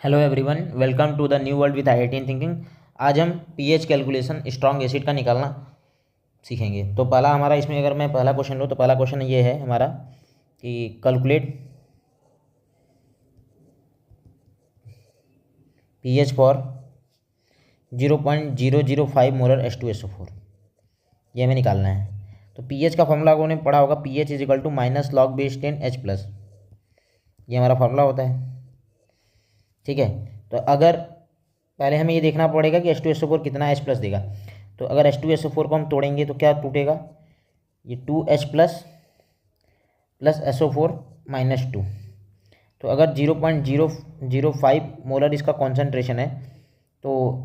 Hello everyone, welcome to the new world with IIT thinking. आज हम pH calculation strong acid का निकालना सीखेंगे। तो पहला हमारा इसमें अगर मैं पहला क्वेश्चन लूँ तो पहला क्वेश्चन ये है हमारा कि calculate pH for 0.005 molar H2SO4, ये हमें निकालना है। तो पीएच का फॉर्मूला आपने पढ़ा होगा, pH is equal to minus log base 10 H plus, ये हमारा फॉर्मूला होता है। ठीक है, तो अगर पहले हमें ये देखना पड़ेगा कि H2SO4 कितना H प्लस देगा। तो अगर H2SO4 को हम तोड़ेंगे तो क्या टूटेगा, ये 2H plus plus SO4 minus 2। तो अगर 0.005 मोलर इसका कॉन्सेंट्रेशन है तो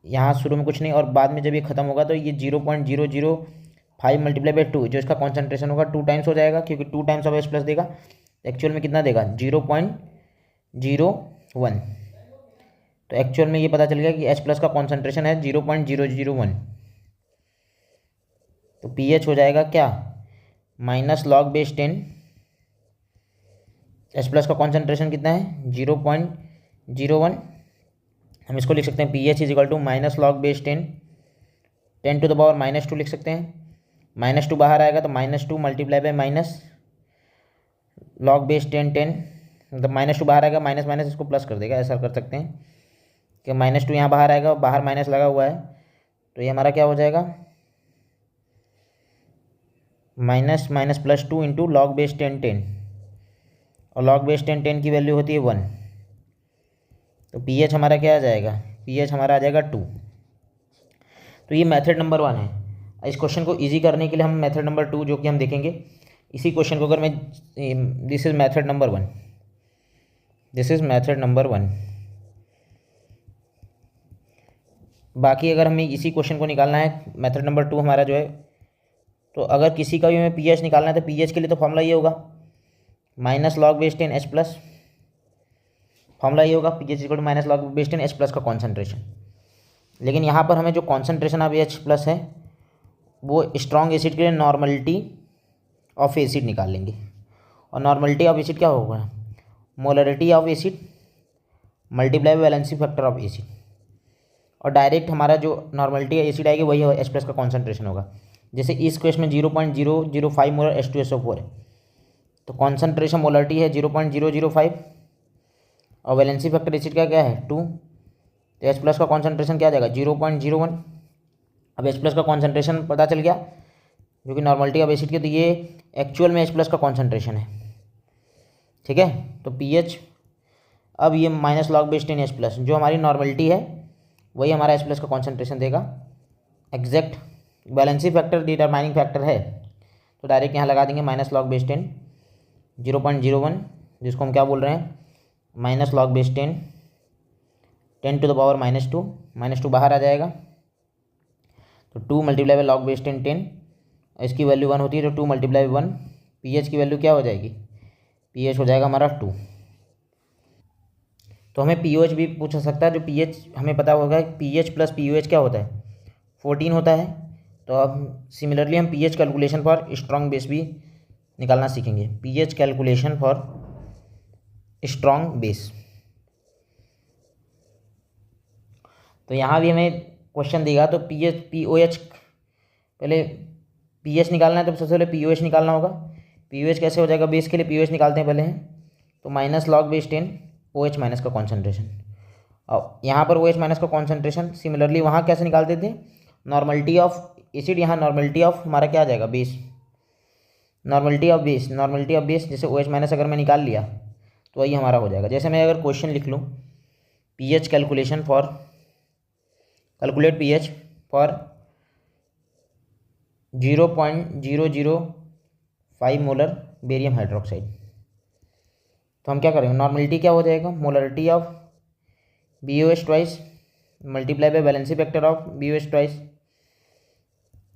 यहाँ शुरू में कुछ नहीं, और बाद में जब ये ख़त्म होगा तो ये 0.005 मल्टीप्लाई बाई 2 जो इसका कॉन्सेंट्रेशन होगा 2 टाइम्स हो जाएगा, क्योंकि 2 टाइम्स ऑफ H प्लस देगा। एक्चुअल में कितना देगा, 0.01। तो एक्चुअल में ये पता चल गया कि H प्लस का कॉन्सेंट्रेशन है 0.001। तो पीएच हो जाएगा क्या, minus log base 10। H plus का कॉन्सेंट्रेशन कितना है, 0.01। हम इसको लिख सकते हैं pH is equal to minus log base 10 to the power minus 2 लिख सकते हैं। माइनस 2 बाहर आएगा तो minus 2 multiply by minus log base 10 मतलब माइनस 2 बाहर आएगा, माइनस माइनस इसको प्लस कर देगा, ऐसा कर सकते हैं कि माइनस 2 यहाँ बाहर आएगा, बाहर माइनस लगा हुआ है, तो ये हमारा क्या हो जाएगा, minus minus plus 2 into log base 10 और लॉग बेस 10 की वैल्यू होती है 1। तो पीएच हमारा क्या आ जाएगा, पीएच हमारा आ जाएगा 2। तो ये मेथड नंबर 1 है। इस क्वेश्चन को इजी करने के लिए हम मेथड नंबर 2 जो कि हम देखेंगे, इसी क्वेश्चन को अगर मैं, this is method number 1, this is method number 1। बाकी अगर हमें इसी क्वेश्चन को निकालना है, मेथड नंबर 2 हमारा जो है, तो अगर किसी का भी हमें पीएच निकालना है तो पीएच के लिए तो फॉर्मूला ये होगा minus log base 10 H plus, formula ये होगा pH equal to minus log base 10 H plus का कॉन्सेंट्रेशन। लेकिन यहाँ पर हमें जो कॉन्सेंट्रेशन ऑफ H प्लस है वो स्ट्रॉन्ग एसिड के लिए नॉर्मलिटी ऑफ एसिड निकाल लेंगे। और नॉर्मलिटी ऑफ एसिड क्या होगा, molarity of acid multiply valency factor of acid, और डायरेक्ट हमारा जो नॉर्मलिटी एसिड आएगी वही H प्लस का कॉन्सेंट्रेशन होगा। जैसे इस क्वेश्चन में 0.005 मोलर H2SO4 है, तो कॉन्सेंट्रेशन मोलरिटी है 0.005 और वैलेंसी फैक्टर एसिड का क्या है 2, तो H प्लस का कॉन्सेंट्रेशन क्या आ जाएगा 0.01। अब H प्लस का कॉन्सेंट्रेशन पता चल गया जो कि नॉर्मलिटी ऑफ एसिड की, तो ये एक्चुअल में H प्लस का कॉन्सेंट्रेशन है। ठीक है, तो पीएच अब ये minus log base 10 H plus जो हमारी नॉर्मलिटी है वही हमारा H प्लस का कॉन्सेंट्रेशन देगा। Exact valency factor determining factor है, तो डायरेक्ट यहाँ लगा देंगे माइनस लॉग बेस 10 0.01, जिसको हम क्या बोल रहे हैं minus log base 10 to the power minus two बाहर आ जाएगा, तो 2 मल्टीप्लाई बाई लॉग बेस 10 इसकी वैल्यू 1 होती है, तो 2 मल्टीप्लाई 1, पीएच की वैल्यू क्या हो जाएगी, पीएच हो जाएगा हमारा 2। तो हमें पीओएच भी पूछ सकता है, जो पीएच हमें पता होगा पीएच प्लस पीओएच क्या होता है 14 होता है। तो अब सिमिलरली हम pH calculation for strong base भी निकालना सीखेंगे, pH calculation for strong base. तो यहाँ भी हमें क्वेश्चन देगा, तो पीएच पीओएच, पहले पीएच निकालना है तो सबसे पहले पीओएच निकालना होगा। पीओएच कैसे हो जाएगा, बेस के लिए पीओएच निकालते हैं पहले हैं, तो minus log base 10 OH minus का कॉन्सेंट्रेशन, और यहाँ पर OH माइनस का कॉन्सेंट्रेशन सिमिलरली वहाँ कैसे निकालते थे, नॉर्मलिटी ऑफ एसिड, यहाँ नॉर्मलिटी ऑफ हमारा क्या आ जाएगा बेस, नॉर्मलिटी ऑफ बेस जैसे OH माइनस अगर मैं निकाल लिया तो वही हमारा हो जाएगा। जैसे मैं अगर क्वेश्चन लिख लूँ, pH calculation for, calculate pH for 0.005 molar barium hydroxide, तो हम क्या करेंगे, नॉर्मलिटी क्या हो जाएगा, molarity of BOH twice multiply by valency factor of BOH twice.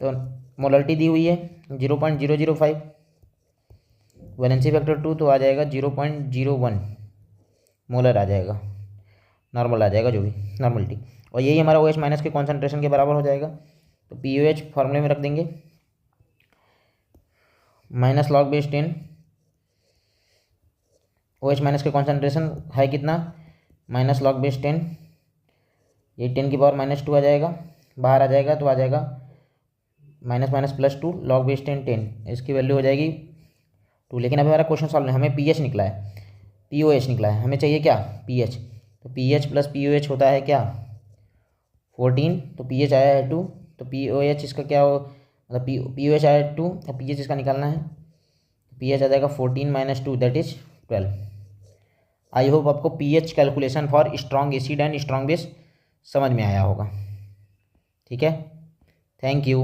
तो मोलरिटी दी हुई है 0.005, वैलेंसी फैक्टर 2, तो आ जाएगा 0.01 मोलर आ जाएगा, नॉर्मल आ जाएगा जो भी नॉर्मलिटी, और यही हमारा OH माइनस के कॉन्सेंट्रेशन के बराबर हो जाएगा। तो POH फॉर्मूले में रख देंगे minus log base 10, OH minus के कॉन्सेंट्रेशन है कितना माइनस लॉग बेस 10, ये 10 की पावर -2 आ जाएगा, बाहर आ जाएगा तो आ जाएगा माइनस माइनस +2 लॉग बेस 10, इसकी वैल्यू हो जाएगी 2। लेकिन अभी हमारा क्वेश्चन सॉल्व नहीं, हमें पीएच निकला है, पीओएच निकला है, हमें चाहिए क्या, पीएच। तो पीएच प्लस पीओएच होता है क्या 14, तो पीएच आया है 2, तो पीओएच इसका क्या हो, मतलब पीओएच आया है 2 और पीएच इसका निकालना है, पीएच आ जाएगा 14 - 2 दैट इज 12। आई होप आपको pH calculation for strong acid and strong base समझ में आया होगा। ठीक है, थैंक यू।